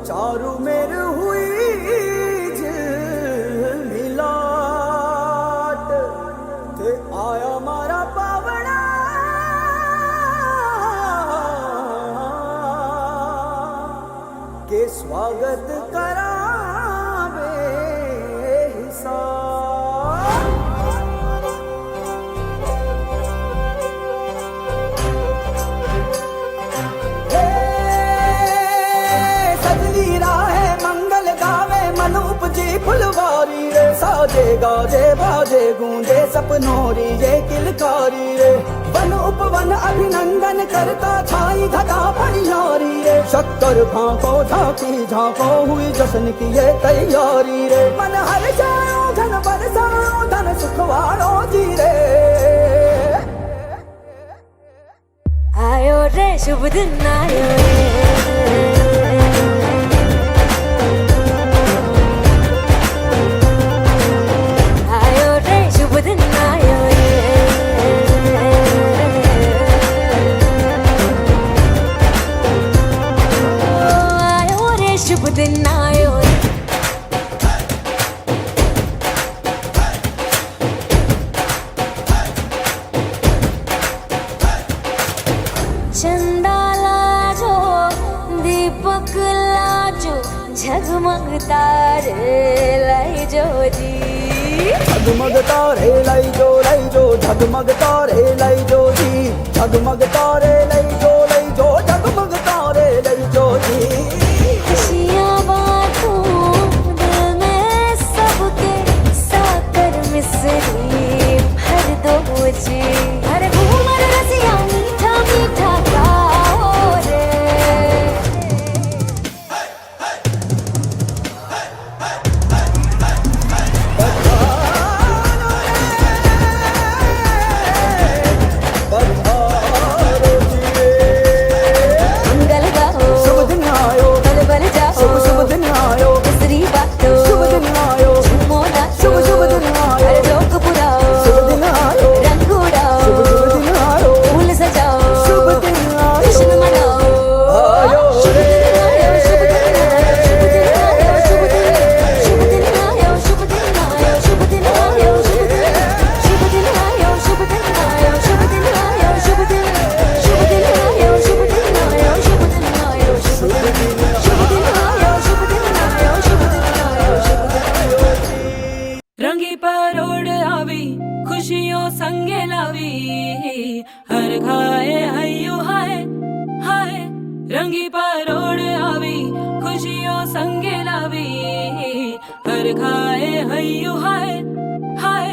चारू मेर हुई मिलाट ते आया मारा पावड़ा के स्वागत करावे हिसाब। उपजी फुलवारी रे साजे गाजे बाजे गूंजे सपनोरी ये किलकारी रे वन उपवन अभिनंदन करता छाई घटा फनियारी रे शक्कर भांको झांकी झांको हुई जश्न की ये तैयारी रे मन हर जाओ धन बरसाओ धन सुखवाड़ो जी रे। आयो रे शुभ दिन आयो रे चंदा लाजो दीपक लाजो झगमग तारे लाई जो जी झगमग तारे लाई जो झगमग तारे लाई जो जी झगमग तारे लाई जो झगमग तारे लाई जो जी। खुशियाँ बांटूं दिल में सबके साकर मिसरी भर दो जी हर घूमर रसिया मीठा मीठा गाओ रे। मंगल गाओ शुभ दिन आयो बल बल जाओ शुभ दिन आयो मिसरी बातो शुभ दिन आयो झूमो नाचो शुभ दिन आयो हर जोक पुराओ शुभ दिन आयो रंग उड़ाओ शुभ दिन आयो फूल सजाओ शुभ दिन आयो जश्न मनाओ आयो शुभ रे। दिन आयो शुभ दिन आयो शुभ दिन आयो शुभ दिन आयो शुभ दिन आयो शुभ दिन आयो शुभ दिन आयो शुभ दिन आयो शुभ दिन शुभ दिन आयो शुभ दिन आयो शुभ दिन आयो शुभ दिन आयो शुभ दिन आयो शुभ दिन आयो शुभ दिन रंगी परोड़ आवी खुशियों संगे लावी हर खाए हयो हाय हाय रंगी परोड़ आवी खुशियों संगे लावी हर खाए हयो हाय हाय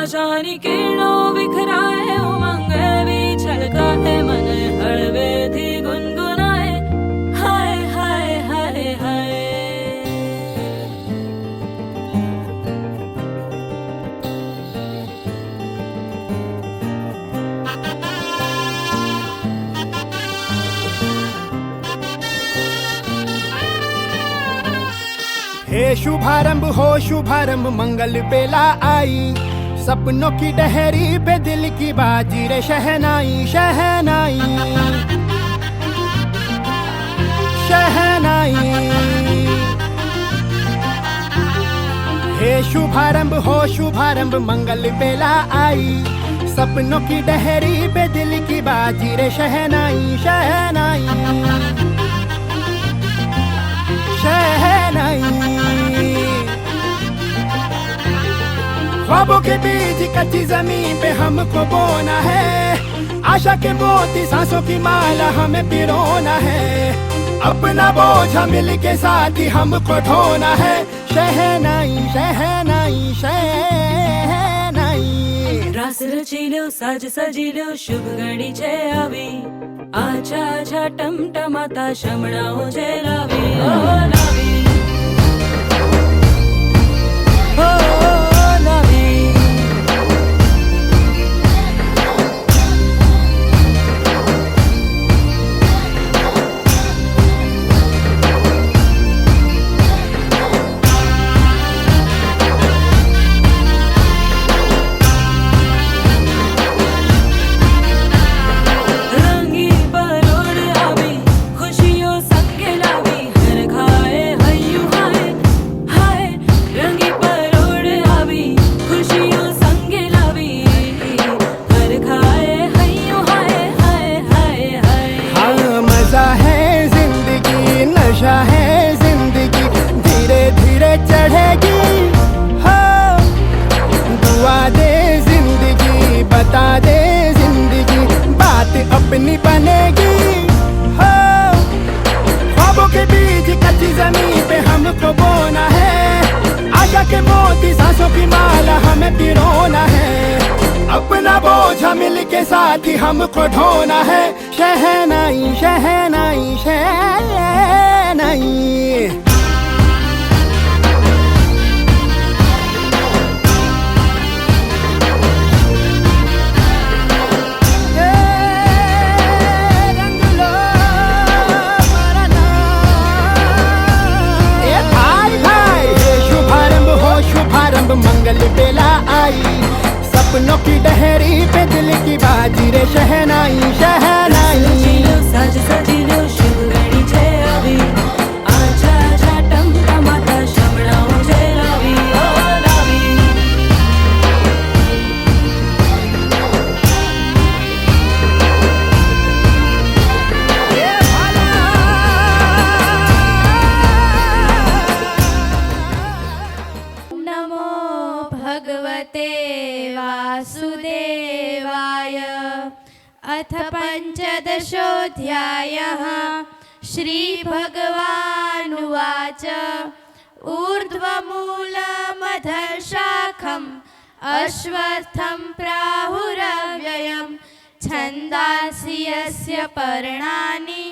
आशानी किरणों बिखराए उमंग भी छलका है मन हड़वे थी गुनगुनाए हाय हाय हाय हाय। हे शुभारंभ हो शुभारंभ मंगल बेला आई सपनों की डहरी पे दिल की बाजी रे शहनाई शहनाई शहनाई। हे शुभारंभ हो शुभारंभ मंगल बेला आई सपनों की डहरी पे दिल की बाजी रे शहनाई शहनाई शहनाई। ख्वाबों के बीज कच्ची जमीन पे हमको बोना है आशा के मोती सांसों की माला हमें पिरोना है अपना बोझ मिल के साथ ही हमको ढोना है शहनाई शहनाई शहनाई। रास रचिलो साज सजिलो शुभ घड़ी छे आवी आछा आछा टमटमाता शमणाओ छे लावी ओ लावी ओ लावी। रंगी परोड़ आवी खुशियों संगे लावी हर खा नशा है जिंदगी धीरे धीरे चढ़ेगी हो दुआ दे जिंदगी बता दे जिंदगी बात अपनी बनेगी हो ख्वाबों के बीज कच्ची जमीन पे हमको बोना है आशा के मोती सांसों की माला हमें पिरोना है अपना बोझा मिल के साथ ही हमको ढोना है शहनाई शहनाई शहनाई मंगल बेला आई सपनों की डहरी पे दिल की बाजी रे शहनाई शहनाई सजीलो साज सजीलो शुभ घड़ी છે આવી આજા આજા ટમટમાતા શમણાઓ છે લાવી ઓ લાવી नमो भगवते वासुदेवाय अथ पञ्चदशोऽध्यायः श्रीभगवानुवाच ऊर्ध्वमूलमधशाखम् अश्वत्थं प्राहुरव्ययं छन्दांसि यस्य पर्णानि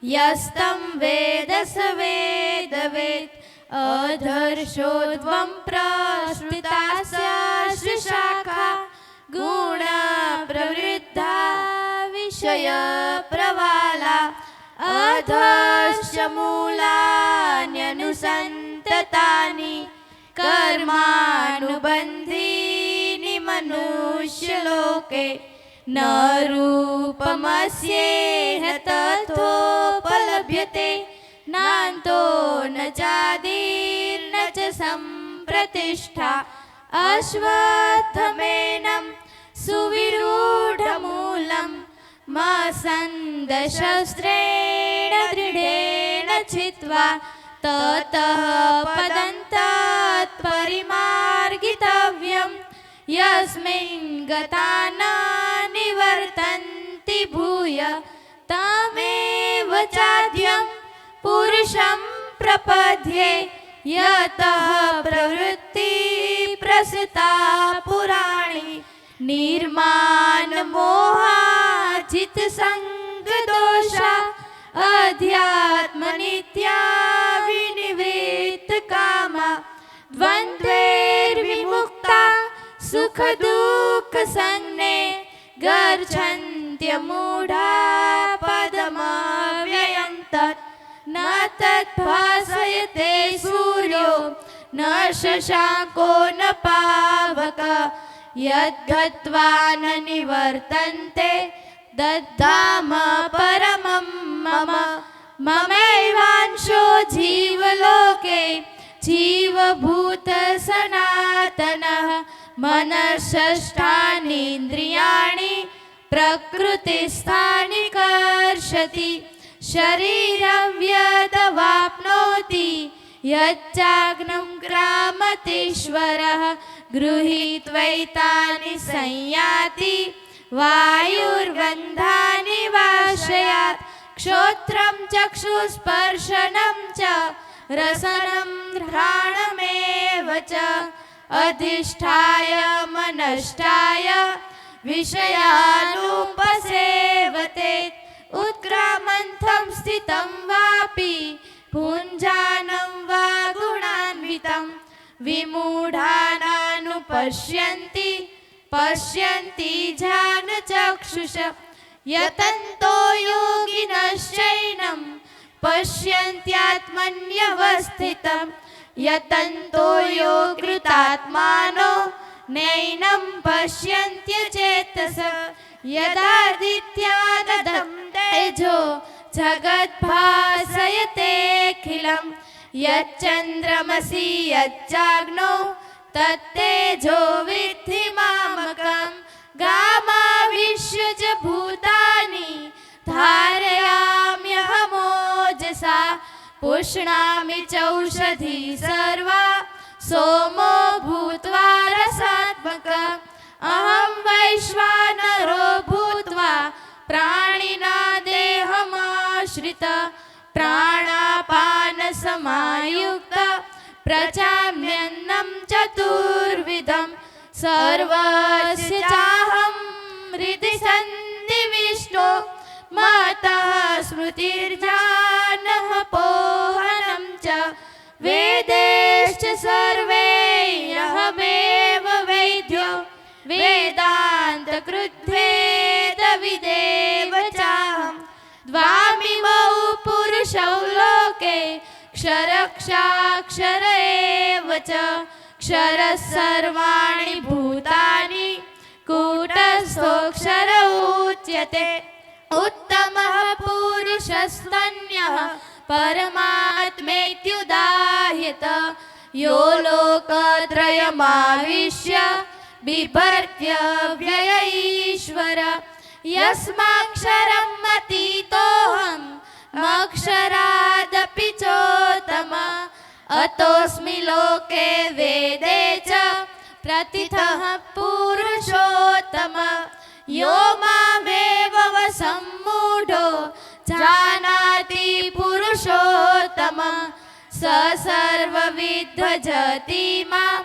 यस्तं वेद स वेदवेत् अधर्षोध्वं प्रस्फुटास्यास्य शाखा गुण प्रवृद्धा विषय प्रवाला अधश्च मूलान्यनुसन्ततानि कर्मानुबन्धीनि मनुष्यलोके न रूपमस्येह तथोपलभ्यते नान्तो न चादिर्न च सम्प्रतिष्ठा अश्वत्थमेनं सुविरूढमूलं मसन्दशस्त्रेण दृढेन छित्त्वा ततः पदन्तात्परिमार्गितव्यं यस्मिन् गता न निवर्तन्ति भूय तमेव चाद्यं पुरुषं प्रपद्ये यतः प्रवृत्ति प्रसृता पुराणी निर्माणमोहाजित संगदोषा अध्यात्मनित्या विनिवृत्त कामा द्वन्द्वैर्विमुक्ता सुख दुःख संज्ञे गर्छन्त्यमूढा पदमव्ययं तत् न तद्भासयते सूर्यो न शशाङ्को न पावकः यद्गत्वा न निवर्तन्ते तद्धाम परमं मम ममैवांशो जीवलोके जीवभूत सनातनः मनःषष्ठानीन्द्रियाणि प्रकृतिस्थानि कर्षति शरीरं यदवाप्नोति यच्चाग्नं ग्रामतीश्वरः गृहीत्वैतानि संयाति वायुर्गन्धानि वाशयात् श्रोत्रं चक्षुस्पर्शनं च रसनं घ्राणमेव च अधिष्ठाय मनष्ठाय विषयानुपसेवते उत्क्रामन्तं स्थितं वापि भुञ्जानं वा गुणान्वितं विमूढानानुपश्यन्ति पश्यन्ति जानचक्षुष यतन्तो योगिनश्चैनं पश्यन्त्यात्मन्यवस्थितं यतन्तो योगृतात्मानो नैनं पश्यन्त्यचेतस यदादित्यानदं तेजो जगद्भासयतेऽखिलं यच्चन्द्रमसि यच्चाग्नौ तत्तेजो विद्धि मामकं गामाविश्य च भूतानि धारयाम्यहमोजसा पुष्णामि चौषधी सर्वा सोमो भूत्वा रसात्मक अहं वैश्वानरो भूत्वा प्राणिना देहमाश्रित प्राणापान समायुक्त प्रचाम्यन्नं चतुर्विधं सर्वस्य चाहं हृदि सन्निविष्टो मातः स्मृतिर्जानः पोहनं च वेदैश्च सर्वैरहमेव वैद्यो वेदान्तकृद्वेदविदेव चाहं द्वामिमौ पुरुषौ लोके क्षरक्षाक्षर एव च क्षरः सर्वाणि भूतानि कूटस्थोऽक्षर उच्यते उत्तमः पुरुषस्तन्यः परमात्मेत्युदाह्यत यो लोकत्रयमाविश्य बिभर्त्य व्यय ईश्वर यस्माक्षरम् अतीतोऽहम् अक्षरादपि चोत्तम अतोऽस्मि लोके वेदे च प्रतिथः पुरुषोत्तम यो मामेव सम्मूढो जानाति पुरुषोत्तम स सर्वविद् भजति मां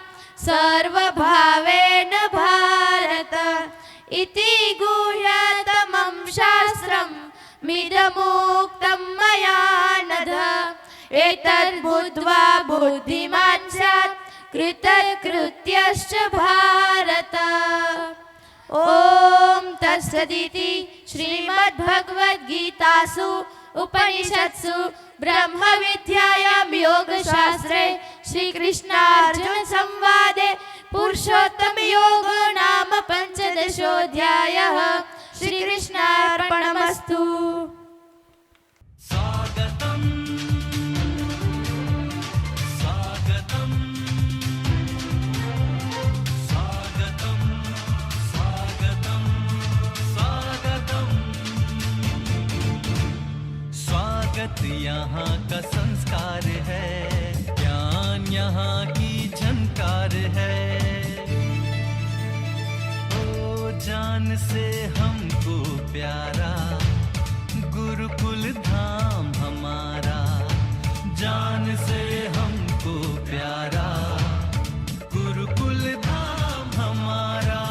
सर्वभावेन भारत इति गुह्यतमं शास्त्रम् मिदमुक्तं मया नघ एतद्बुद्ध्वा बुद्धिमान् स्यात् कृतकृत्यश्च भारत। ओम तत्सदिति श्रीमद्भगवद्गीतासु उपनिषत्सु ब्रह्म विद्यायां योगशास्त्रे श्रीकृष्णार्जुन संवादे पुरुषोत्तम योगो नाम पंचदशोऽध्यायः। श्रीकृष्णार्पणमस्तु। यहाँ का संस्कार है, ज्ञान यहाँ की झनकार है। ओ जान से हमको प्यारा गुरुकुल धाम हमारा, जान से हमको प्यारा गुरुकुल धाम हमारा।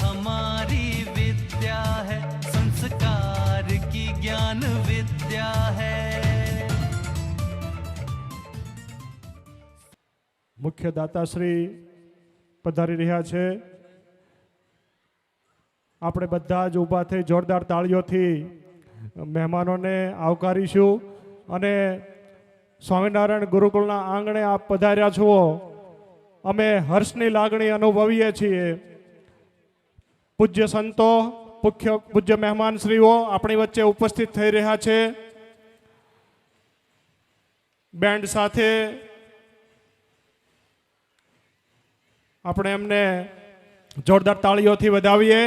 हमारी विद्या है, संस्कार की ज्ञान विद्या है। મુખ્ય દાતાશ્રી પધારી રહ્યા છે। આપણે બધા જ ઊભા થઈ જોરદાર તાળીઓથી મહેમાનોને આવકારીશું અને સ્વામિનારાયણ ગુરુકુળના આંગણે આપ પધાર્યા છો, અમે હર્ષની લાગણી અનુભવીએ છીએ। પૂજ્ય સંતો, પૂજ્ય મહેમાનશ્રીઓ આપણી વચ્ચે ઉપસ્થિત થઈ રહ્યા છે। બેન્ડ સાથે આપણે એમને જોરદાર તાળીઓથી વધાવીએ।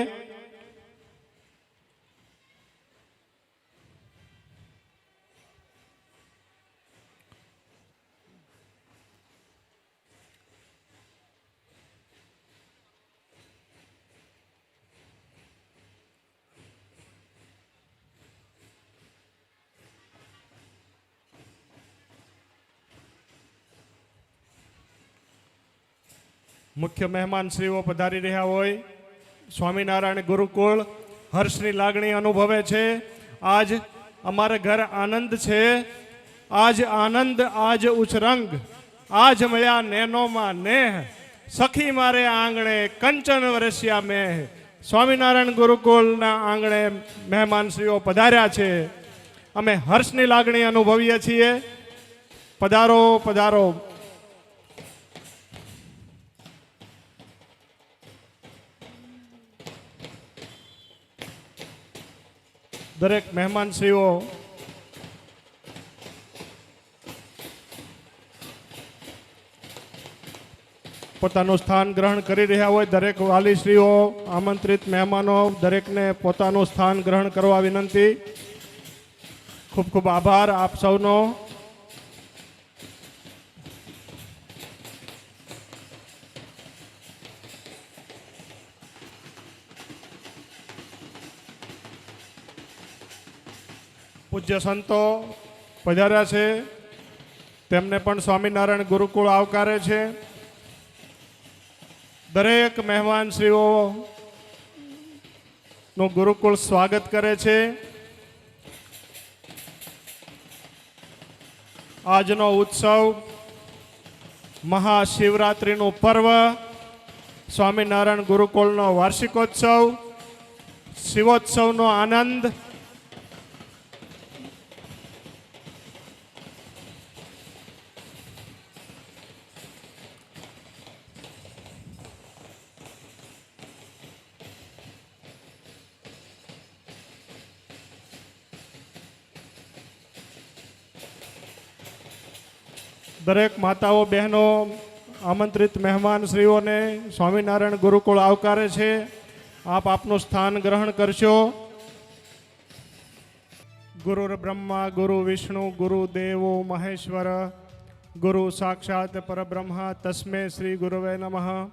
મુખ્ય મહેમાનશ્રીઓ પધારી રહ્યા હોય, સ્વામિનારાયણ ગુરુકુળ હર્ષની લાગણી અનુભવે છે। આજ અમારે ઘર આનંદ છે, આજ આનંદ આજ ઉચ્ચ રંગ, આજ મળ્યા નેનોમાં નેહ, સખી મારે આંગણે કંચન વરસ્યા મેહ. સ્વામિનારાયણ ગુરુકુળના આંગણે મહેમાનશ્રીઓ પધાર્યા છે. અમે હર્ષની લાગણી અનુભવીએ છીએ. પધારો પધારો. દરેક મહેમાનશ્રીઓ પોતાનું સ્થાન ગ્રહણ કરી રહ્યા હોય. દરેક વાલીશ્રીઓ, આમંત્રિત મહેમાનો, દરેકને પોતાનું સ્થાન ગ્રહણ કરવા વિનંતી. ખૂબ ખૂબ આભાર આપ સૌનો. પૂજ્ય સંતો પધાર્યા છે, તેમને પણ સ્વામિનારાયણ ગુરુકુળ આવકારે છે. દરેક મહેમાનશ્રીઓ નું ગુરુકુળ સ્વાગત કરે છે. આજનો ઉત્સવ મહાશિવરાત્રિનું પર્વ, સ્વામિનારાયણ ગુરુકુળનો વાર્ષિકોત્સવ, શિવોત્સવનો આનંદ. દરેક માતાઓ બહેનો આમંત્રિત મહેમાનશ્રીઓને સ્વામિનારાયણ ગુરુકુળ આવકારે છે. આપ આપનું સ્થાન ગ્રહણ કરશો. ગુરુર બ્રહ્મા ગુરુ વિષ્ણુ ગુરુ દેવો મહેશ્વર ગુરુ સાક્ષાત પરબ્રહ્મ તસ્મે શ્રી ગુરવે નમઃ.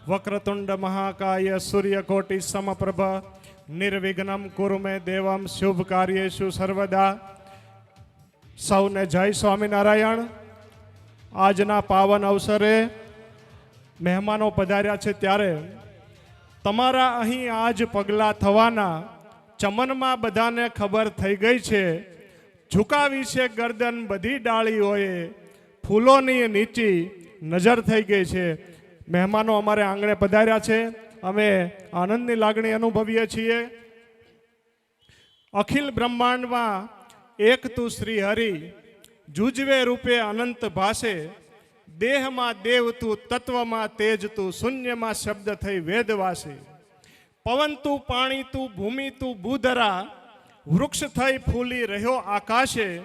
વક્રતુંડ મહાકાય સૂર્યકોટિ સમપ્રભ નિર્વિઘ્નમ કુરુ મે દેવમ શુભ કાર્યેષુ સર્વદા. સૌને જય સ્વામિનારાયણ. આજના પાવન અવસરે મહેમાનો પધાર્યા છે, ત્યારે તમારા અહીં આજ પગલાં થવાના ચમનમાં બધાને ખબર થઈ ગઈ છે. ઝુકાવી છે ગરદન બધી ડાળીઓએ, ફૂલોની નીચી નજર થઈ ગઈ છે. મહેમાનો અમારે આંગણે પધાર્યા છે, અમે આનંદની લાગણી અનુભવીએ છીએ. અખિલ બ્રહ્માંડમાં એક તું શ્રી હરિ, જુજવે રૂપે અનંત ભાષે. દેહમાં દેવ તું, તત્વમાં તેજ તું, શૂન્યમાં શબ્દ થઈ વેદ વાસે. પવન તું, પાણી તું, ભૂમિ તું, ભૂધરા, વૃક્ષ થઈ ફૂલી રહ્યો આકાશે.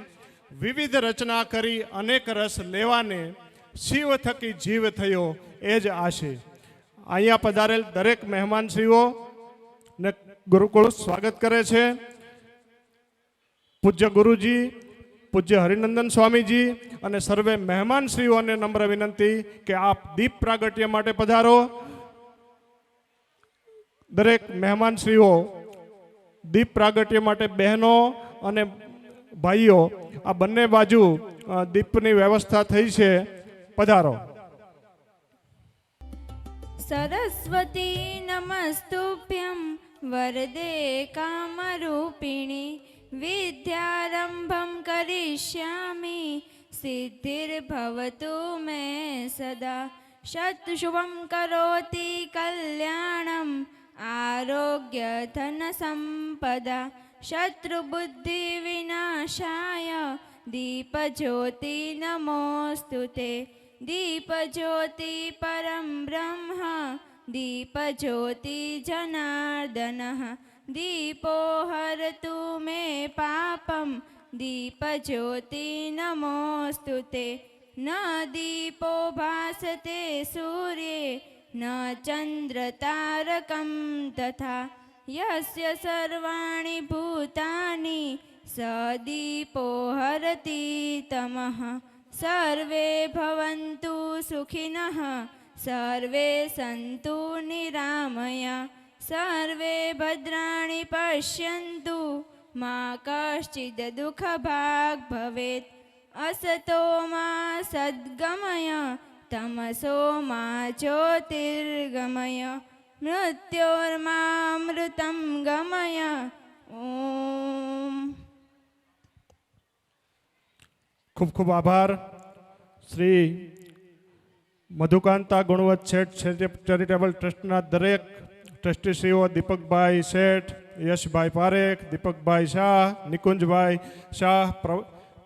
વિવિધ રચના કરી અનેક રસ લેવાને, શિવ થકી જીવ થયો એ જ આશે. અહીંયા પધારેલ દરેક મહેમાનશ્રીઓ ને ગુરુકુળ સ્વાગત કરે છે. પૂજ્ય ગુરુજી, પૂજ્ય હરિનંદન સ્વામીજી અને સર્વે મહેમાનશ્રીઓને નમ્ર વિનંતી કે આપ દીપ પ્રાગટ્ય માટે પધારો. દરેક મહેમાનશ્રીઓ દીપ પ્રાગટ્ય માટે બહેનો અને ભાઈઓ આ બંને બાજુ દીપની વ્યવસ્થા થઈ છે, પધારો. સરસ્વતી નમસ્તુભ્યં વરદે કામરૂપિણી. વિદ્યારંભં કરિષ્યામિ સિદ્ધિર્ભવતુ મે સદા. શતશુભં કરોતિ કલ્યાણમ આરોગ્ય ધન સંપદા. શત્રુબુદ્ધિ વિનાશાય દીપજ્યોતિ નમોસ્તુતે. દીપજ્યોતિ પરમ બ્રહ્મ દીપજ્યોતિ જનાર્દનઃ. દીપો હરતુ મે પાપમ દીપજ્યોતિ નમોસ્તુતે. ન દીપો ભાસતે સૂર્યે ન ચંદ્ર તારકમ તથા. યસ્ય સર્વાણિ ભૂતાનિ સ દીપો હરતિ તમઃ. સર્વે ભવન્તુ સુખિનઃ સર્વે સન્તુ નિરામયા. સર્વે ભદ્રાણિ પશ્યન્તુ મા કશ્ચિદ દુઃખ ભાગ ભવેત. અસતો મા સદ્ગમય તમસો મા જ્યોતિર્ગમય. મૃત્યોર્મામૃતમ ગમય. ઓમ. ખૂબ ખૂબ આભાર. શ્રી મધુકાંતા ગુણવંત શેઠ ચેરિટેબલ ટ્રસ્ટના દરેક ટ્રસ્ટીશ્રીઓ દીપકભાઈ શેઠ, યશભાઈ પારેખ, દીપકભાઈ શાહ, નિકુંજભાઈ શાહ,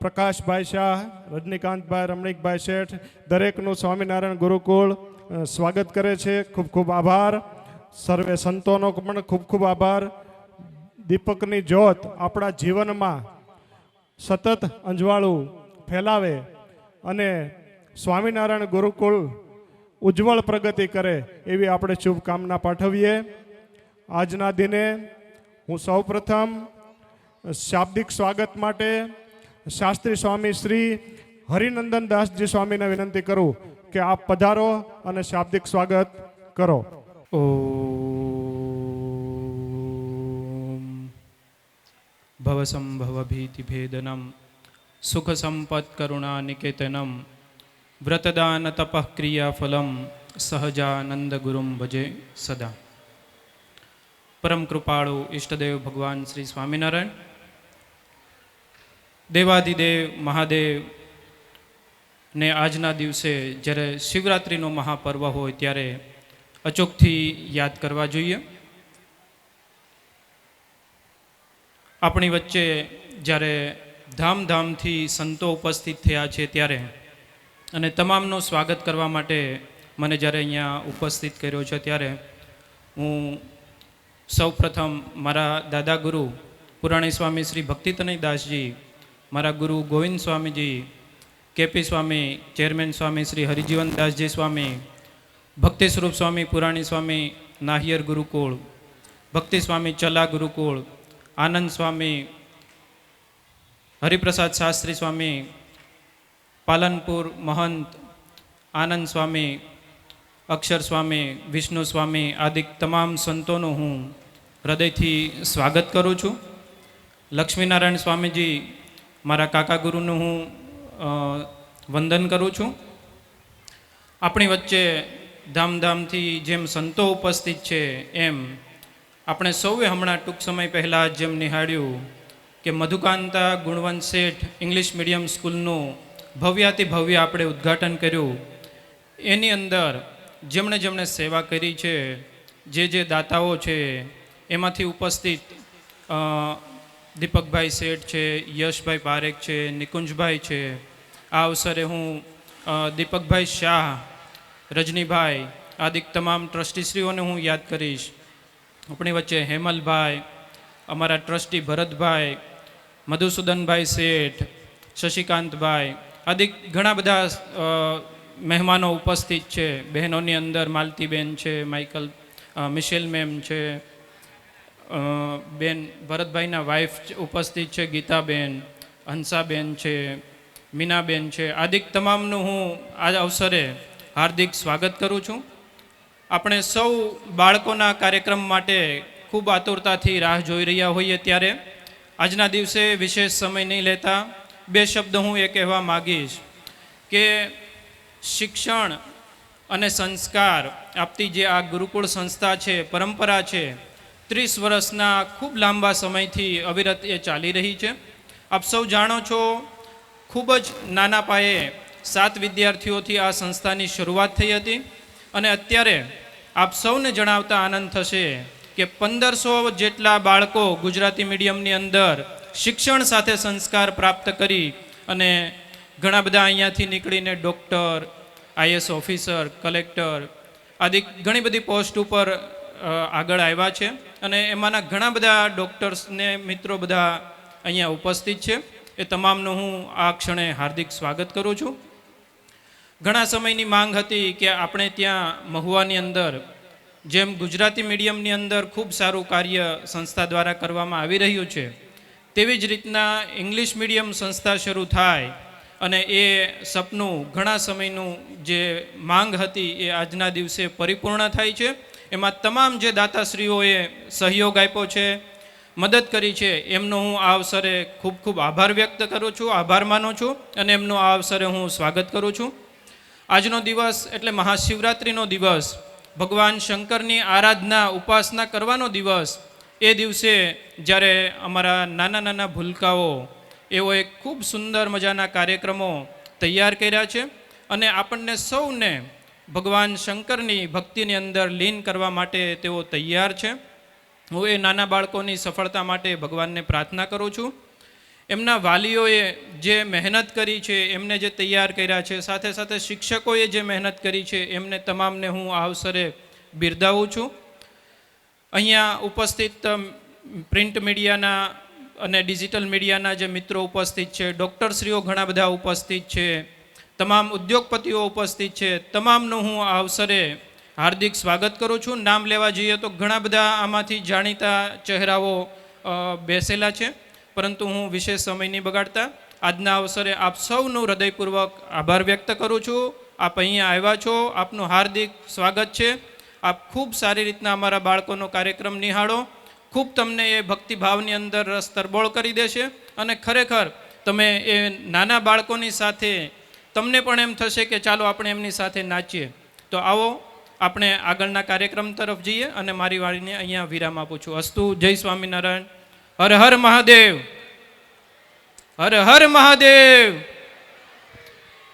પ્રકાશભાઈ શાહ, રજનીકાંતભાઈ, રમણીકભાઈ શેઠ, દરેકનું સ્વામિનારાયણ ગુરુકુળ સ્વાગત કરે છે. ખૂબ ખૂબ આભાર. સર્વે સંતોનો પણ ખૂબ ખૂબ આભાર. દીપકની જ્યોત આપણા જીવનમાં સતત અંજવાળું ફેલાવે અને સ્વામિનારાયણ ગુરુકુળ ઉજ્જવળ પ્રગતિ કરે એવી આપણે શુભકામના પાઠવીએ. આજના દિને હું સૌપ્રથમ શાબ્દિક સ્વાગત માટે શાસ્ત્રી સ્વામી શ્રી હરિનંદન દાસજી સ્વામીને વિનંતી કરું કે આપ પધારો અને શાબ્દિક સ્વાગત કરો. ઓમ ભવસંભવ ભીતિભેદનમ સુખ સંપત કરુણા નિકેતનમ વ્રતદાન તપઃ ક્રિયાફલમ સહજાનંદ ગુરુમ ભજે સદા. પરમ કૃપાળુ ઈષ્ટદેવ ભગવાન શ્રી સ્વામિનારાયણ, દેવાધિદેવ મહાદેવ ને આજના દિવસે જ્યારે શિવરાત્રિનો મહાપર્વ હોય ત્યારે અચૂકથી યાદ કરવા જોઈએ. આપણી વચ્ચે જ્યારે ધામધામથી સંતો ઉપસ્થિત થયા છે ત્યારે અને તમામનું સ્વાગત કરવા માટે મને જ્યારે અહીંયા ઉપસ્થિત કર્યો છે ત્યારે હું સૌપ્રથમ મારા દાદા ગુરુ પુરાણી સ્વામી શ્રી ભક્તિતનય દાસજી, મારા ગુરુ ગોવિંદ સ્વામીજી, કેપી સ્વામી, ચેરમેન સ્વામી શ્રી હરિજીવન દાસજી સ્વામી, ભક્તિ સ્વરૂપ સ્વામી પુરાણી સ્વામી નાહિયર ગુરુકુળ, ભક્તિ સ્વામી ચલા ગુરુકુળ, આનંદ સ્વામી, હરિપ્રસાદ શાસ્ત્રી સ્વામી, પાલનપુર મહંત આનંદ સ્વામી, અક્ષર સ્વામી, વિષ્ણુ સ્વામી આદિ તમામ સંતોનું હું હૃદયથી સ્વાગત કરું છું. લક્ષ્મીનારાયણ સ્વામીજી મારા કાકા ગુરુનું હું વંદન કરું છું. આપણી વચ્ચે ધામધામથી જેમ સંતો ઉપસ્થિત છે એમ આપણે સૌએ હમણાં ટૂંક સમય પહેલાં જેમ નિહાળ્યું કે મધુકાંતા ગુણવંત શેઠ ઇંગ્લિશ મીડિયમ સ્કૂલનું ભવ્યાતિ ભવ્ય આપણે ઉદ્ઘાટન કર્યું. એની અંદર જેમણે જેમણે સેવા કરી છે, જે દાતાઓ છે એમાંથી ઉપસ્થિત દીપકભાઈ શેઠ છે, યશભાઈ પારેખ છે, નિકુંજભાઈ છે. આ અવસરે હું દીપકભાઈ શાહ, રજનીભાઈ આદિ તમામ ટ્રસ્ટીશ્રીઓને હું યાદ કરીશ. આપણી વચ્ચે હેમલભાઈ, અમારા ટ્રસ્ટી ભરતભાઈ, મધુસૂદનભાઈ શેઠ, શશિકાંતભાઈ આદિ ઘણા બધા મહેમાનો ઉપસ્થિત છે. બહેનોની અંદર માલતીબેન છે, માઇકલ મિશેલ મેમ છે, બેન ભરતભાઈના વાઇફ ઉપસ્થિત છે, ગીતાબેન, હંસાબેન છે, મીનાબેન છે આદિ તમામનું હું આ અવસરે હાર્દિક સ્વાગત કરું છું. આપણે સૌ બાળકોના કાર્યક્રમ માટે ખૂબ આતુરતાથી રાહ જોઈ રહ્યા હોઈએ ત્યારે આજના દિવસે વિશેષ સમય નહીં લેતા બે શબ્દ હું એ કહેવા માગીશ કે શિક્ષણ અને સંસ્કાર આપતી જે આ ગુરુકુળ સંસ્થા છે, પરંપરા છે, 30 વર્ષના ખૂબ લાંબા સમયથી અવિરત એ ચાલી રહી છે. આપ સૌ જાણો છો, ખૂબ જ નાના પાયે 7 વિદ્યાર્થીઓથી આ સંસ્થાની શરૂઆત થઈ હતી અને અત્યારે આપ સૌને જણાવતા આનંદ થશે કે 1500 જેટલા બાળકો ગુજરાતી મીડિયમની અંદર શિક્ષણ સાથે સંસ્કાર પ્રાપ્ત કરી અને ઘણા બધા અહીંયાથી નીકળીને ડૉક્ટર, આઈએસ ઓફિસર, કલેક્ટર આદિ ઘણી બધી પોસ્ટ ઉપર આગળ આવ્યા છે અને એમાંના ઘણા બધા ડૉક્ટર્સને મિત્રો બધા અહીંયા ઉપસ્થિત છે. એ તમામનું હું આ ક્ષણે હાર્દિક સ્વાગત કરું છું. ઘણા સમયની માંગ હતી કે આપણે ત્યાં મહુવાની અંદર જેમ ગુજરાતી મીડિયમની અંદર ખૂબ સારું કાર્ય સંસ્થા દ્વારા કરવામાં આવી રહ્યું છે તેવી જ રીતના ઇંગ્લિશ મીડિયમ સંસ્થા શરૂ થાય અને એ સપનું ઘણા સમયનું જે માંગ હતી એ આજના દિવસે પરિપૂર્ણ થાય છે. એમાં તમામ જે દાતાશ્રીઓએ સહયોગ આપ્યો છે, મદદ કરી છે, એમનો હું આ અવસરે ખૂબ ખૂબ આભાર વ્યક્ત કરું છું, આભાર માનું છું અને એમનો આ અવસરે હું સ્વાગત કરું છું. આજનો દિવસ એટલે મહાશિવરાત્રિનો દિવસ, ભગવાન શંકરની આરાધના ઉપાસના કરવાનો દિવસ. એ દિવસે જ્યારે અમારા નાના નાના ભૂલકાઓ એવો એક ખૂબ સુંદર મજાના કાર્યક્રમો તૈયાર કર્યા છે અને આપણને સૌને ભગવાન શંકરની ભક્તિની અંદર લીન કરવા માટે તેઓ તૈયાર છે. હું એ નાના બાળકોની સફળતા માટે ભગવાનને પ્રાર્થના કરું છું. એમના વાલીઓએ જે મહેનત કરી છે, એમને જે તૈયાર કર્યા છે, સાથે સાથે શિક્ષકોએ જે મહેનત કરી છે, એમને તમામને હું આ અવસરે બિરદાવું છું. અહીંયા ઉપસ્થિત પ્રિન્ટ મીડિયાના અને ડિજિટલ મીડિયાના જે મિત્રો ઉપસ્થિત છે, ડૉક્ટરશ્રીઓ ઘણા બધા ઉપસ્થિત છે, તમામ ઉદ્યોગપતિઓ ઉપસ્થિત છે, તમામનું હું આ અવસરે હાર્દિક સ્વાગત કરું છું. નામ લેવા જઈએ તો ઘણા બધા આમાંથી જાણીતા ચહેરાઓ બેસેલા છે, પરંતુ હું વિશેષ સમય નહીં બગાડતા આજના અવસરે આપ સૌનું હૃદયપૂર્વક આભાર વ્યક્ત કરું છું. આપ અહીંયા આવ્યા છો, આપનું હાર્દિક સ્વાગત છે. આપ ખૂબ સારી રીતના અમારા બાળકોનો કાર્યક્રમ નિહાળો. ખૂબ તમને એ ભક્તિભાવની અંદર રસ તરબોળ કરી દેશે અને ખરેખર તમે એ નાના બાળકોની સાથે તમને પણ એમ થશે કે ચાલો આપણે એમની સાથે નાચીએ. તો આવો આપણે આગળના કાર્યક્રમ તરફ જઈએ અને મારી વાણીને અહીંયા વિરામ આપું છું. અસ્તુ. જય સ્વામિનારાયણ. હર હર મહાદેવ. હર હર મહાદેવ.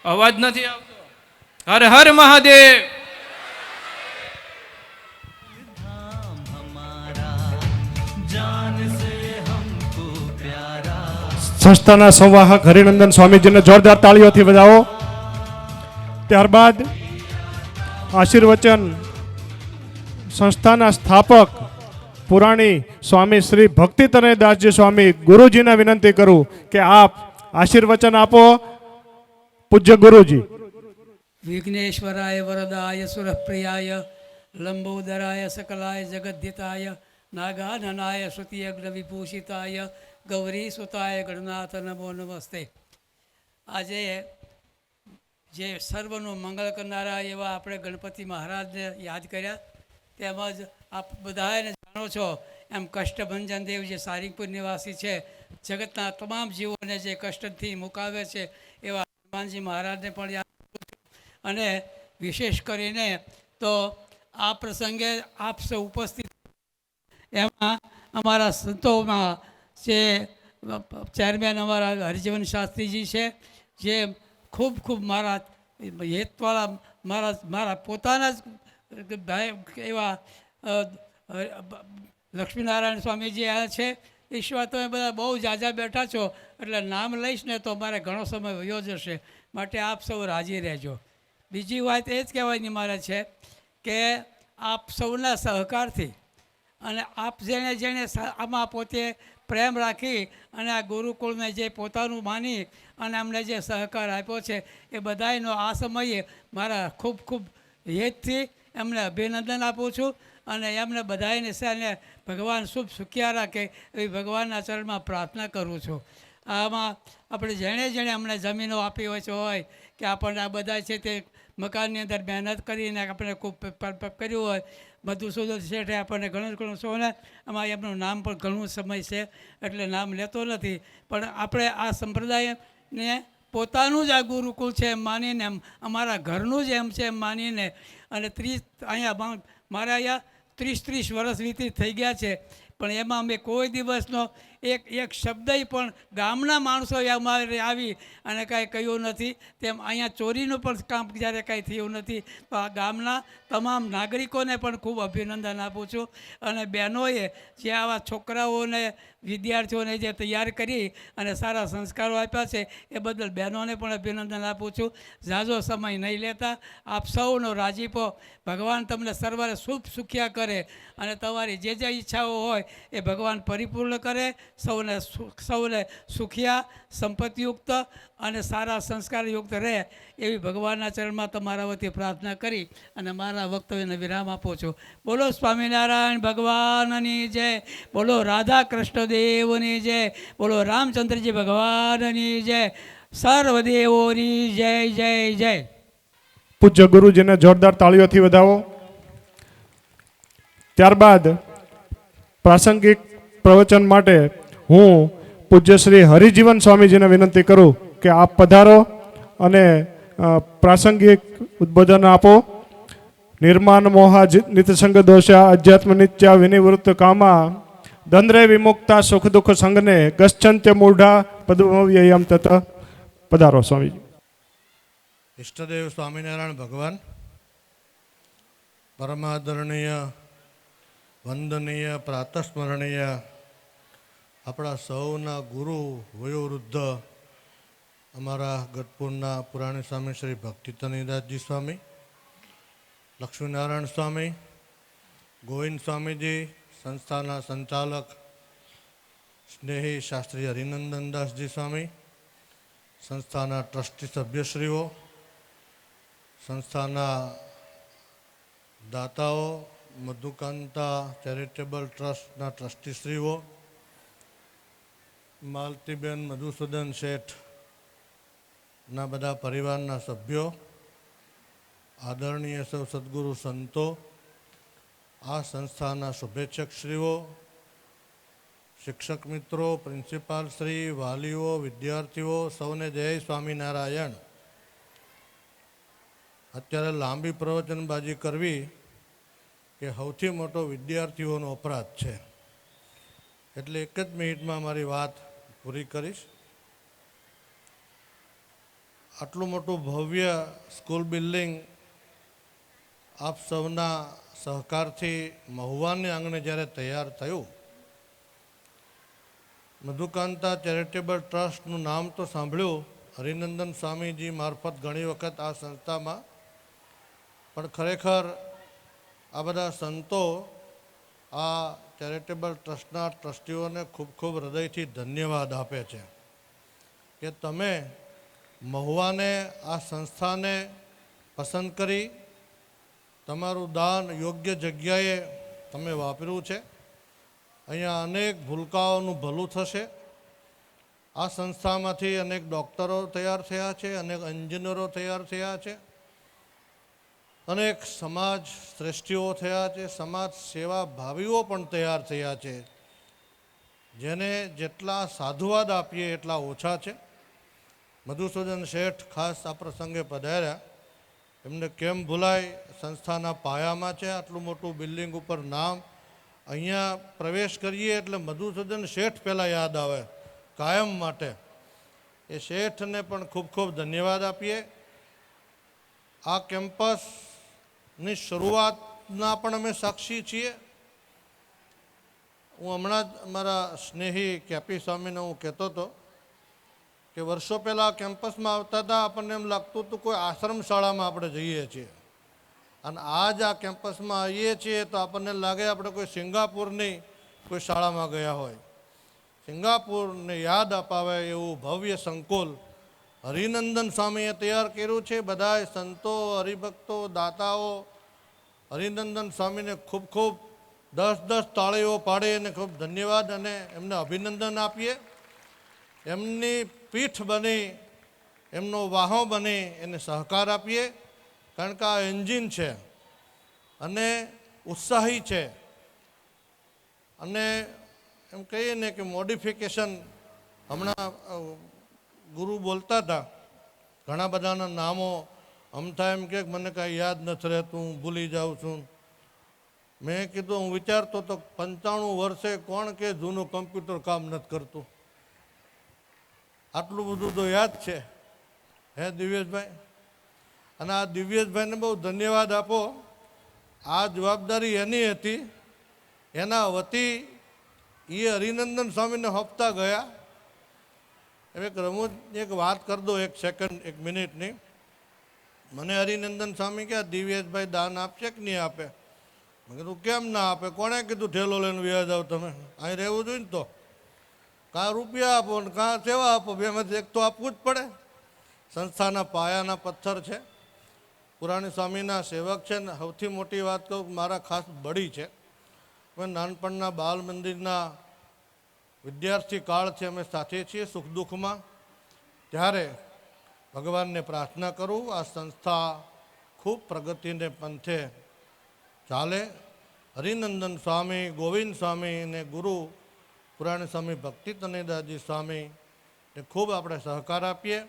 અવાજ નથી આવતો. હર હર મહાદેવ. धाम हमारा जान से हमको प्यारा. સંસ્થાના સંવાહક હરિનંદન સ્વામીજીને જોરદાર તાળીઓથી વધાવો. ત્યારબાદ આશીર્વચન સંસ્થાના સ્થાપક પુરાણી સ્વામી શ્રી ભક્તિતનય દાસજી સ્વામી ગુરુજીને વિનંતી કરું કે આપ આશીર્વચન આપો. પૂજ્ય ગુરુજી. વિઘ્નેશ્વરાય વરદાય સુરપ્રિયાય લંબોદરાય સકલાય જગદ્ધિતાય નાગાનનાય શ્રુતિયગ્ન વિભૂષિતાય ગૌરી સુતાય ગણનાથ નમો નમસ્તે. આજે જે સર્વનું મંગળ કરનારા એવા આપણે ગણપતિ મહારાજને યાદ કર્યા, તેમજ આપ બધાને જાણો છો એમ કષ્ટભંજન દેવ જે સારંગપુર નિવાસી છે, જગતના તમામ જીવોને જે કષ્ટથી મુકાવે છે એવા હનુમાનજી મહારાજને પણ યાદ કરું છું. અને વિશેષ કરીને તો આ પ્રસંગે આપ સૌ ઉપસ્થિત એમાં અમારા સંતોમાં જે ચેરમેન અમારા હરિજીવન શાસ્ત્રીજી છે, જે ખૂબ ખૂબ મારા હેતવાળા મારા પોતાના જ ભાઈ એવા લક્ષ્મીનારાયણ સ્વામીજી આવ્યા છે. ઈશ્વર તમે બધા બહુ જાજા બેઠા છો એટલે નામ લઈશ ને તો મારે ઘણો સમય વયો જશે, માટે આપ સૌ રાજી રહેજો. બીજી વાત એ જ કહેવાની મારે છે કે આપ સૌના સહકારથી અને આપ જેણે જેણે આમાં પોતે પ્રેમ રાખી અને આ ગુરુકુળને જે પોતાનું માની અને અમને જે સહકાર આપ્યો છે એ બધાયનો આ સમયે મારા ખૂબ ખૂબ હેતથી એમને અભિનંદન આપું છું અને એમને બધાને સાને ભગવાન શુભ સુખિયા રાખે એવી ભગવાનના ચરણમાં પ્રાર્થના કરું છું. આમાં આપણે જેણે જેણે અમને જમીનો આપી હોય કે આપણને આ બધા છે તે મકાનની અંદર મહેનત કરીને આપણે ખૂબ કર્યું હોય, મધુસૂદન શેઠે આપણને ઘણું સોને આમાં એમનું નામ પણ ઘણું સમય છે એટલે નામ લેતો નથી, પણ આપણે આ સંપ્રદાયને પોતાનું જ આ ગુરુકુળ છે એમ માનીને, એમ અમારા ઘરનું જ એમ છે એમ માનીને અને અહીંયા મારા અહીંયા 30 વર્ષ વીતી થઈ ગયા છે, પણ એમાં અમે કોઈ દિવસનો એક શબ્દ પણ ગામના માણસો અમારે આવી અને કાંઈ કહ્યું નથી. તેમ અહીંયા ચોરીનું પણ કામ જ્યારે કાંઈ થયું નથી. તો આ ગામના તમામ નાગરિકોને પણ ખૂબ અભિનંદન આપું છું અને બહેનોએ જે આવા છોકરાઓને વિદ્યાર્થીઓને જે તૈયાર કરી અને સારા સંસ્કારો આપ્યા છે એ બદલ બહેનોને પણ અભિનંદન આપું છું. ઝાઝો સમય નહીં લેતા આપ સૌનો રાજીપો ભગવાન તમને સર્વને શુભ સુખ્યા કરે અને તમારી જે જે ઈચ્છાઓ હોય એ ભગવાન પરિપૂર્ણ કરે. સૌને સુખિયા, સંપત્તિયુક્ત અને સારા સંસ્કારયુક્ત રહે એવી ભગવાનના ચરણમાં તમારા વતી પ્રાર્થના કરી અને મારા વક્તવ્યને વિરામ આપું છું. બોલો સ્વામિનારાયણ ભગવાનની જય, બોલો રાધા કૃષ્ણ દેવની જય, બોલો રામચંદ્રજી ભગવાનની જય, સર્વદેવોની જય જય જય. પૂજ્ય ગુરુજીને જોરદાર તાળીઓથી વધાવો. ત્યારબાદ પ્રાસંગિક પ્રવચન માટે હું પૂજ્ય શ્રી હરિજીવન સ્વામીજીને વિનંતી કરું કે આપ પધારો અને પ્રાસંગિક ઉદ્બોધન આપો. નિર્માણ મોહા નિતસંગ દોષા અધ્યાત્મ નિત્યા વિનિવૃત્ત કામા દંદ્રે વિમુક્તા સુખ દુઃખ સંગને ગચ્છન્ત્ય મૂઢા પદવ્યયમ તત. પધારો સ્વામીજી. ઇષ્ટદેવ સ્વામિનારાયણ ભગવાન પરમાદરણીય વંદનીય પ્રાતસ્મરણીય આપણા સૌના ગુરુ વયોવૃદ્ધ અમારા ગઢપુરના પુરાણી સ્વામી શ્રી ભક્તિતનીદાસજી સ્વામી, લક્ષ્મીનારાયણ સ્વામી, ગોવિંદ સ્વામીજી, સંસ્થાના સંચાલક સ્નેહી શાસ્ત્રી હરિનંદનદાસજી સ્વામી, સંસ્થાના ટ્રસ્ટી સભ્યશ્રીઓ, સંસ્થાના દાતાઓ, મધુકાંતા ચેરિટેબલ ટ્રસ્ટના ટ્રસ્ટીશ્રીઓ, માલતીબેન મધુસૂદન શેઠના બધા પરિવારના સભ્યો, આદરણીય સૌ સદગુરુ સંતો, આ સંસ્થાના શુભેચ્છકશ્રીઓ, શિક્ષક મિત્રો, પ્રિન્સિપાલ શ્રી, વાલીઓ, વિદ્યાર્થીઓ, સૌને જય સ્વામિનારાયણ. અત્યારે લાંબી પ્રવચનબાજી કરવી કે સૌથી મોટો વિદ્યાર્થીઓનો અપરાધ છે, એટલે એક જ મિનિટમાં મારી વાત પૂરી કરીશ. આટલું મોટું ભવ્ય સ્કૂલ બિલ્ડિંગ આપ સૌના સહકારથી મહુવાની આંગણે જ્યારે તૈયાર થયું, મધુકાંતા ચેરિટેબલ ટ્રસ્ટનું નામ તો સાંભળ્યું હરિનંદન સ્વામીજી મારફત ઘણી વખત આ સંસ્થામાં, પણ ખરેખર આ બધા સંતો આ ચેરિટેબલ ટ્રસ્ટના ટ્રસ્ટીઓને ખૂબ ખૂબ હૃદયથી ધન્યવાદ આપે છે કે તમે મહુવાને, આ સંસ્થાને પસંદ કરી તમારું દાન યોગ્ય જગ્યાએ તમે વાપર્યું છે. અહીંયા અનેક ભૂલકાઓનું ભલું થશે. આ સંસ્થામાંથી અનેક ડૉક્ટરો તૈયાર થયા છે, અનેક એન્જિનિયરો તૈયાર થયા છે, અનેક સમાજ શ્રેષ્ઠીઓ થયા છે, સમાજ સેવા ભાવીઓ પણ તૈયાર થયા છે, જેને જેટલા સાધુવાદ આપીએ એટલા ઓછા છે. મધુસૂદન શેઠ ખાસ આ પ્રસંગે પધાર્યા, એમને કેમ ભૂલાય, સંસ્થાના પાયામાં છે. આટલું મોટું બિલ્ડિંગ ઉપર નામ, અહીંયા પ્રવેશ કરીએ એટલે મધુસૂદન શેઠ પહેલાં યાદ આવે કાયમ માટે. એ શેઠને પણ ખૂબ ખૂબ ધન્યવાદ આપીએ. આ કેમ્પસની શરૂઆતના પણ અમે સાક્ષી છીએ. હું હમણાં જ મારા સ્નેહી કેપી સ્વામીને હું કહેતો હતો કે વર્ષો પહેલાં કેમ્પસમાં આવતા હતા, આપણને એમ લાગતું હતું કોઈ આશ્રમ શાળામાં આપણે જઈએ છીએ, અને આજ આ કેમ્પસમાં આવીએ છીએ તો આપણને લાગે આપણે કોઈ સિંગાપુરની કોઈ શાળામાં ગયા હોય. સિંગાપુરને યાદ અપાવે એવું ભવ્ય સંકુલ હરિનંદન સ્વામીએ તૈયાર કર્યું છે. બધાય સંતો, હરિભક્તો, દાતાઓ હરિનંદન સ્વામીને ખૂબ ખૂબ 10 તાળીઓ પાડી અને ખૂબ ધન્યવાદ અને એમને અભિનંદન આપીએ. એમની પીઠ બની, એમનો વાહો બની એને સહકાર આપીએ, કારણ કે આ એન્જિન છે અને ઉત્સાહી છે. અને એમ કહીએ ને કે મોડિફિકેશન, હમણાં ગુરુ બોલતા હતા, ઘણા બધાના નામો અમથા એમ કે મને કાંઈ યાદ નથી રહેતું, હું ભૂલી જાઉં છું. મેં કીધું, હું વિચારતો તો 95 વર્ષે કોણ કે જૂનું કમ્પ્યુટર કામ નથી કરતું? આટલું બધું તો યાદ છે હે દિવ્યેશભાઈ? અને આ દિવ્યેશભાઈને બહુ ધન્યવાદ આપો. આ જવાબદારી એની હતી, એના વતી એ હરિનંદન સ્વામીને હપ્તા ગયા. એક રમૂજ એક વાત કરી દો, 1 સેકન્ડ 1 મિનિટની. મને હરિનંદન સ્વામી કે દિવ્યેશભાઈ દાન આપશે કે નહીં આપે? મેં કીધું કેમ ના આપે? કોણે કીધું ઠેલો લઈને વ્યા જાવ તમે? અહીં રહેવું જોઈએ ને, તો કાં રૂપિયા આપો ને કાં સેવા આપો, બેમાંથી એક તો આપવું જ પડે. સંસ્થાના પાયાના પથ્થર છે, પુરાણી સ્વામીના સેવક છે. ને સૌથી મોટી વાત કહું, મારા ખાસ બળી છે. અમે નાનપણના બાલ મંદિરના વિદ્યાર્થી કાળથી અમે સાથે છીએ, સુખ દુઃખમાં. ત્યારે ભગવાનને પ્રાર્થના કરું આ સંસ્થા ખૂબ પ્રગતિને પંથે ચાલે. હરિનંદન સ્વામી, ગોવિંદ સ્વામી અને ગુરુ પુરાણી સ્વામી ભક્તિતનીદાસજી સ્વામી ને ખૂબ આપણે સહકાર આપીએ.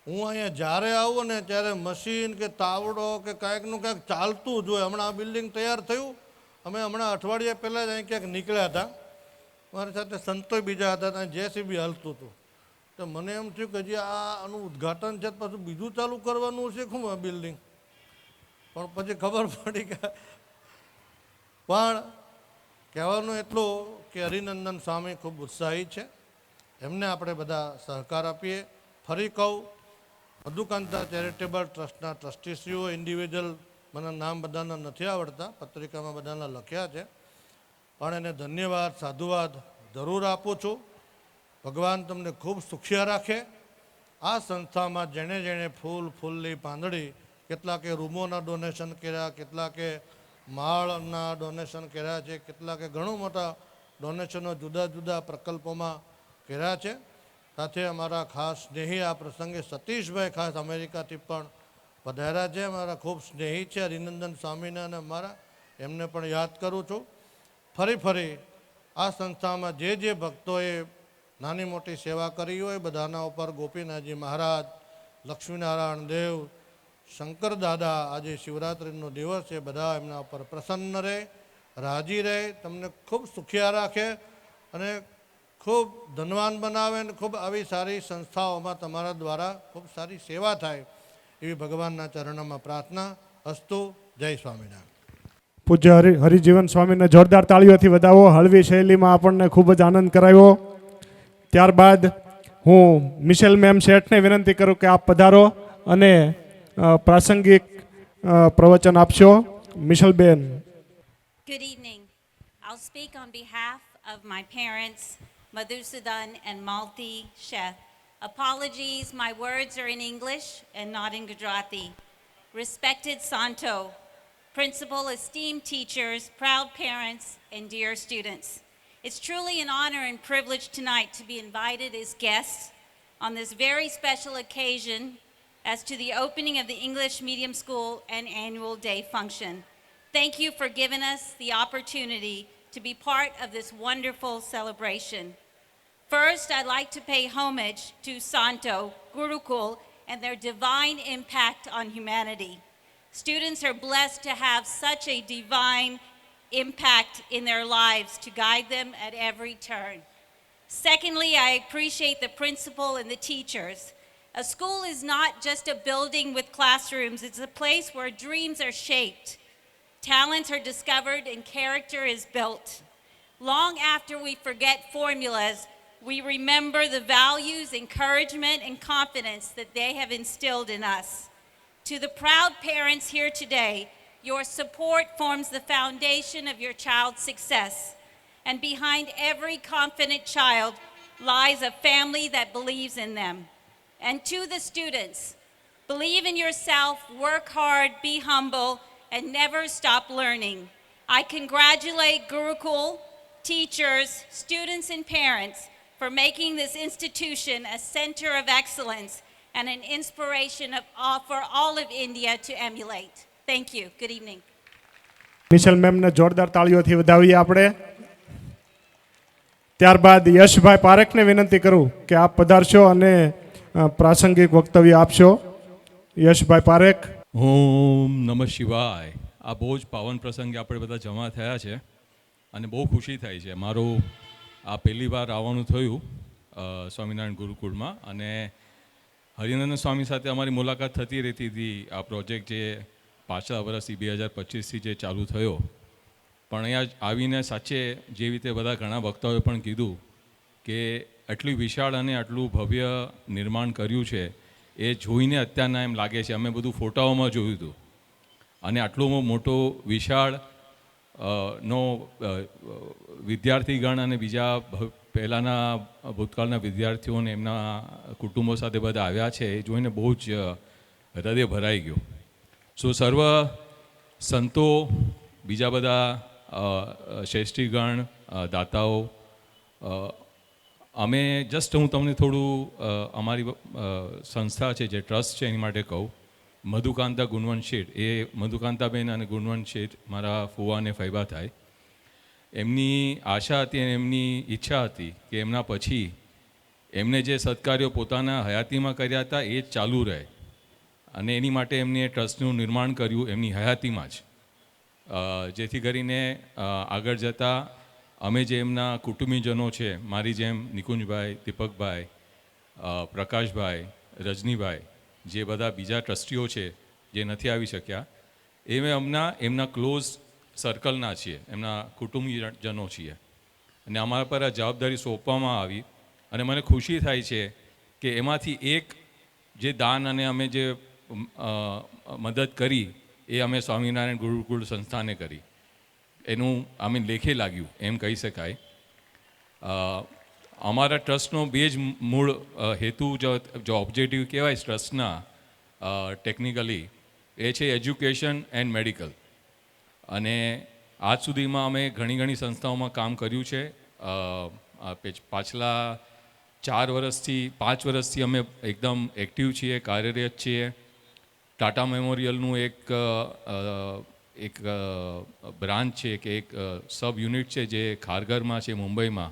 હું અહીંયા જ્યારે આવું ને ત્યારે મશીન કે તાવડો કે કાંઈકનું કાંઈક ચાલતું જ હોય. હમણાં આ બિલ્ડિંગ તૈયાર થયું, અમે હમણાં અઠવાડિયા પહેલાં જ અહીં ક્યાંક નીકળ્યા હતા, મારી સાથે સંતોય બીજા હતા, ત્યાં JCB હાલતું હતું. તો મને એમ થયું કે હજી આનું ઉદ્ઘાટન છે, પાછું બીજું ચાલુ કરવાનું છે શું આ બિલ્ડિંગ? પણ પછી ખબર પડી કે પણ કહેવાનું એટલું કે હરિનંદન સ્વામી ખૂબ ઉત્સાહી છે, એમને આપણે બધા સહકાર આપીએ. ફરી કહું, મધુકાંતા ચેરિટેબલ ટ્રસ્ટના ટ્રસ્ટીશ્રીઓ ઇન્ડિવિજ્યુઅલ મને નામ બધાના નથી આવડતા, પત્રિકામાં બધાના લખ્યા છે, પણ એને ધન્યવાદ સાધુવાદ જરૂર આપું છું. ભગવાન તમને ખૂબ સુખિયા રાખે. આ સંસ્થામાં જેણે જેણે ફૂલની પાંદડી, કેટલાકે રૂમોના ડોનેશન કર્યા, કેટલાકે માળના ડોનેશન કર્યા છે, કેટલાકે ઘણું મોટા ડોનેશનો જુદા જુદા પ્રકલ્પોમાં કર્યા છે. સાથે અમારા ખાસ સ્નેહી આ પ્રસંગે સતીશભાઈ ખાસ અમેરિકાથી પણ પધાર્યા છે, અમારા ખૂબ સ્નેહી છે હરિનંદન સ્વામીના અને અમારા, એમને પણ યાદ કરું છું. ફરી આ સંસ્થામાં જે ભક્તોએ નાની મોટી સેવા કરી હોય બધાના ઉપર ગોપીનાથજી મહારાજ, લક્ષ્મીનારાયણ દેવ, શંકર દાદા, આજે શિવરાત્રિનો દિવસ છે, બધા એમના ઉપર પ્રસન્ન રહે, રાજી રહે, તમને ખૂબ સુખિયા રાખે અને ખૂબ ધનવાન બનાવે અને ખૂબ આવી સારી સંસ્થાઓમાં તમારા દ્વારા ખૂબ સારી સેવા થાય એવી ભગવાનના ચરણોમાં પ્રાર્થના. અસ્તુ. જય સ્વામિનારાયણ. પૂજ્ય હરિજીવન સ્વામીને જોરદાર તાળીઓથી વધાવો. હળવી શૈલીમાં આપણને ખૂબ જ આનંદ કરાવ્યો. ત્યારબાદ હું મિશેલ મેમ શેઠને વિનંતી કરું કે આપ પધારો અને પ્રાસંગિક પ્રવચન આપશો. મિશેલબેન. Good evening. I'll speak on behalf of my parents, Madhusudan and Malti Sheth. Apologies, my words are in English and not in Gujarati. Respected Santo, principal, esteemed teachers, proud parents, and dear students. It's truly an honor and privilege tonight to be invited as guests on this very special occasion as to the opening of the English Medium School and Annual Day function. Thank you for giving us the opportunity to be part of this wonderful celebration. First, I'd like to pay homage to Santo, Gurukul, and their divine impact on humanity. Students are blessed to have such a divine impact in their lives to guide them at every turn. Secondly, I appreciate the principal and the teachers. A school is not just a building with classrooms, it's a place where dreams are shaped, talents are discovered, and character is built. Long after we forget formulas, we remember the values, encouragement, and confidence that they have instilled in us. To the proud parents here today, your support forms the foundation of your child's success. And behind every confident child lies a family that believes in them. And to the students, believe in yourself, work hard, be humble, and never stop learning. I congratulate Gurukul, teachers, students, and parents for making this institution a center of excellence and an inspiration for all of India to emulate. Thank you. Good evening. Michelle મેમને જોરદાર તાળીઓથી વધાવીએ આપણે. ત્યારબાદ યશભાઈ પારેખને વિનંતી કરું કે આપ પધારશો અને પ્રાસંગિક વક્તવ્ય આપશો. યશભાઈ પારેખ. ઓમ નમઃ શિવાય. આ બહુ જ પાવન પ્રસંગે આપણે બધા જમા થયા છે અને બહુ ખુશી થાય છે. મારું આ પહેલી વાર આવવાનું થયું સ્વામિનારાયણ ગુરુકુળમાં અને હરિનંદન સ્વામી સાથે અમારી મુલાકાત થતી રહેતી હતી. આ પ્રોજેક્ટ જે પાછલા વર્ષથી 2025થી જે ચાલુ થયો, પણ અહીંયા આવીને સાચે જે રીતે બધા ઘણા વક્તાઓએ પણ કીધું કે આટલી વિશાળ અને આટલું ભવ્ય નિર્માણ કર્યું છે એ જોઈને અત્યારના એમ લાગે છે. અમે બધું ફોટાઓમાં જોયું હતું અને આટલો મોટો વિશાળ નો વિદ્યાર્થીગણ અને બીજા પહેલાંના ભૂતકાળના વિદ્યાર્થીઓને એમના કુટુંબો સાથે બધા આવ્યા છે એ જોઈને બહુ જ હૃદય ભરાઈ ગયું. સર્વ સંતો, બીજા બધા શ્રેષ્ઠીગણ, દાતાઓ, અમે જસ્ટ હું તમને થોડું અમારી સંસ્થા છે જે ટ્રસ્ટ છે એની માટે કહું. મધુકાંતા ગુણવંત શેઠ, એ મધુકાંતાબેન અને ગુણવંત શેઠ મારા ફુવા અને ફૈબા થાય. એમની આશા હતી અને એમની ઈચ્છા હતી કે એમના પછી એમને જે સત્કાર્યો પોતાના હયાતીમાં કર્યા હતા એ જ ચાલુ રહે અને એની માટે એમને ટ્રસ્ટનું નિર્માણ કર્યું એમની હયાતીમાં જ, જેથી કરીને આગળ જતાં અમે જે એમના કુટુંબીજનો છે, મારી જેમ નિકુંજભાઈ, દીપકભાઈ, પ્રકાશભાઈ, રજનીભાઈ, જે બધા બીજા ટ્રસ્ટીઓ છે જે નથી આવી શક્યા, એમના ક્લોઝ સર્કલના છીએ, એમના કુટુંબીજનો છીએ, અને અમારા પર આ જવાબદારી સોંપવામાં આવી. અને મને ખુશી થાય છે કે એમાંથી એક જે દાન અને અમે જે મદદ કરી એ અમે સ્વામિનારાયણ ગુરુકુળ સંસ્થાને કરી. એનું અમે લેખે લાગ્યું એમ કહી શકાય. અમારા ટ્રસ્ટનો બે જ મૂળ હેતુ જો ઓબ્જેક્ટિવ કહેવાય ટ્રસ્ટના ટેકનિકલી એ છે એજ્યુકેશન એન્ડ મેડિકલ. અને આજ સુધીમાં અમે ઘણી સંસ્થાઓમાં કામ કર્યું છે. પાછલા 5 વર્ષથી અમે એકદમ એક્ટિવ છીએ, કાર્યરત છીએ. ટાટા મેમોરિયલનું એક બ્રાન્ચ છે કે એક સબ યુનિટ છે જે ખારઘરમાં છે મુંબઈમાં.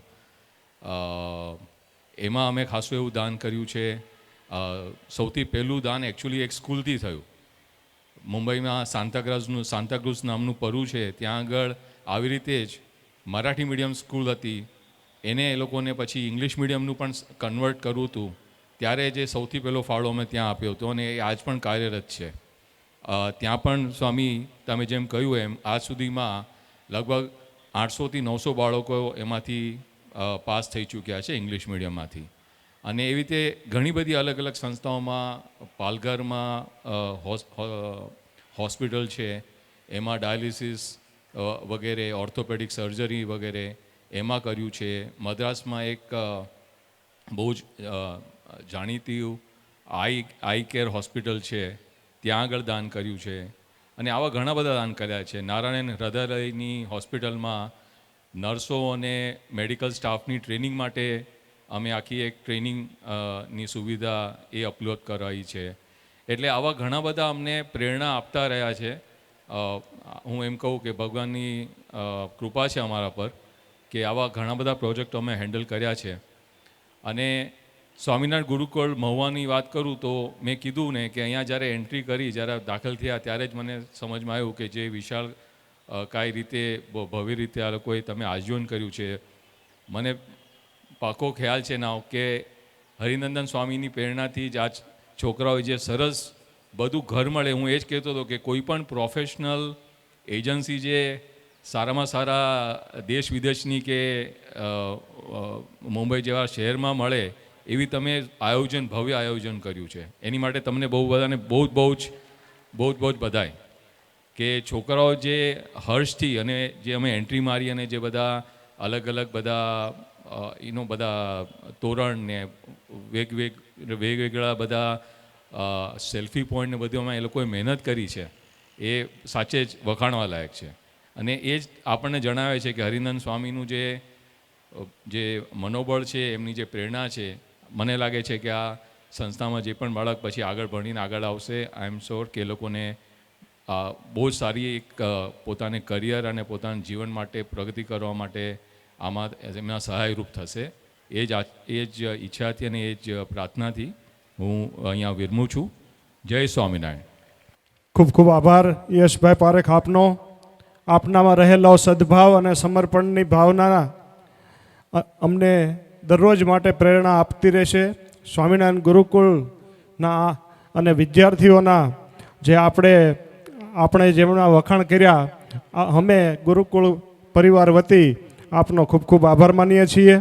એમાં અમે ખાસું એવું દાન કર્યું છે. સૌથી પહેલું દાન એકચ્યુઅલી એક સ્કૂલથી થયું. મુંબઈમાં સાંતાક્રુઝ નામનું પરુ છે, ત્યાં આગળ આવી રીતે જ મરાઠી મીડિયમ સ્કૂલ હતી, એને એ લોકોને પછી ઇંગ્લિશ મીડિયમનું પણ કન્વર્ટ કરવું હતું. ત્યારે જે સૌથી પહેલો ફાળો અમે ત્યાં આપ્યો હતો અને એ આજ પણ કાર્યરત છે. ત્યાં પણ સ્વામી તમે જેમ કહ્યું એમ આજ સુધીમાં લગભગ 800થી 900 બાળકો એમાંથી પાસ થઈ ચૂક્યા છે ઇંગ્લિશ મીડિયમમાંથી. અને એવી રીતે ઘણી બધી અલગ અલગ સંસ્થાઓમાં, પાલઘરમાં હોસ્પિટલ છે, એમાં ડાયાલિસિસ વગેરે, ઓર્થોપેડિક સર્જરી વગેરે એમાં કર્યું છે. મદ્રાસમાં એક બહુ જ જાણીતી આઈ કેર હોસ્પિટલ છે, ત્યાં આગળ દાન કર્યું છે. અને આવા ઘણા બધા દાન કર્યા છે. નારાયણ હૃદયાલયની હોસ્પિટલમાં નર્સો અને મેડિકલ સ્ટાફની ટ્રેનિંગ માટે અમે આખી એક ટ્રેનિંગની સુવિધા એ અપલોડ કરાવી છે. એટલે આવા ઘણા બધા અમને પ્રેરણા આપતા રહ્યા છે. હું એમ કહું કે ભગવાનની કૃપા છે અમારા પર કે આવા ઘણા બધા પ્રોજેક્ટો અમે હેન્ડલ કર્યા છે. અને સ્વામિનારાયણ ગુરુકુળ મહુવાની વાત કરું તો મેં કીધું ને કે અહીંયા જ્યારે એન્ટ્રી કરી, જ્યારે દાખલ થયા ત્યારે જ મને સમજમાં આવ્યું કે જે વિશાળ કાંઈ રીતે ભવ્ય રીતે આ લોકોએ તમે આજીવન કર્યું છે. મને પાકો ખ્યાલ છે ના કે હરિનંદન સ્વામીની પ્રેરણાથી જ આ છોકરાઓએ જે સરસ બધું ઘર મળે. હું એ જ કહેતો હતો કે કોઈ પણ પ્રોફેશનલ એજન્સી જે સારામાં સારા દેશ વિદેશની કે મુંબઈ જેવા શહેરમાં મળે એવી તમે ભવ્ય આયોજન કર્યું છે. એની માટે તમને બધાને બહુ જ બધાય કે છોકરાઓ જે હર્ષથી અને જે અમે એન્ટ્રી મારી અને જે બધા અલગ બધા બધા તોરણ ને વેગવેગળા બધા સેલ્ફી પોઈન્ટ ને બધું અમે એ લોકોએ મહેનત કરી છે, એ સાચે જ વખાણવા લાયક છે. અને એ જ આપણને જણાવે છે કે હરિનંદન સ્વામીનું જે મનોબળ છે, એમની જે પ્રેરણા છે, મને લાગે છે કે આ સંસ્થામાં જે પણ બાળક પછી આગળ ભણીને આગળ આવશે, આઈ એમ શ્યોર કે એ લોકોને બહુ જ સારી એક પોતાને કરિયર અને પોતાના જીવન માટે પ્રગતિ કરવા માટે આમાં એમના સહાયરૂપ થશે. એ જ ઈચ્છાથી અને એ જ પ્રાર્થનાથી હું અહીંયા વિરમું છું. જય સ્વામિનારાયણ. ખૂબ ખૂબ આભાર યશભાઈ પારેખ આપનો. આપનામાં રહેલો સદભાવ અને સમર્પણની ભાવના અમને દરરોજ માટે પ્રેરણા આપતી રહેશે. સ્વામિનારાયણ ગુરુકુળના અને વિદ્યાર્થીઓના જે આપણે જેમના વખાણ કર્યા, અમે ગુરુકુળ પરિવાર વતી આપનો ખૂબ ખૂબ આભાર માનીએ છીએ.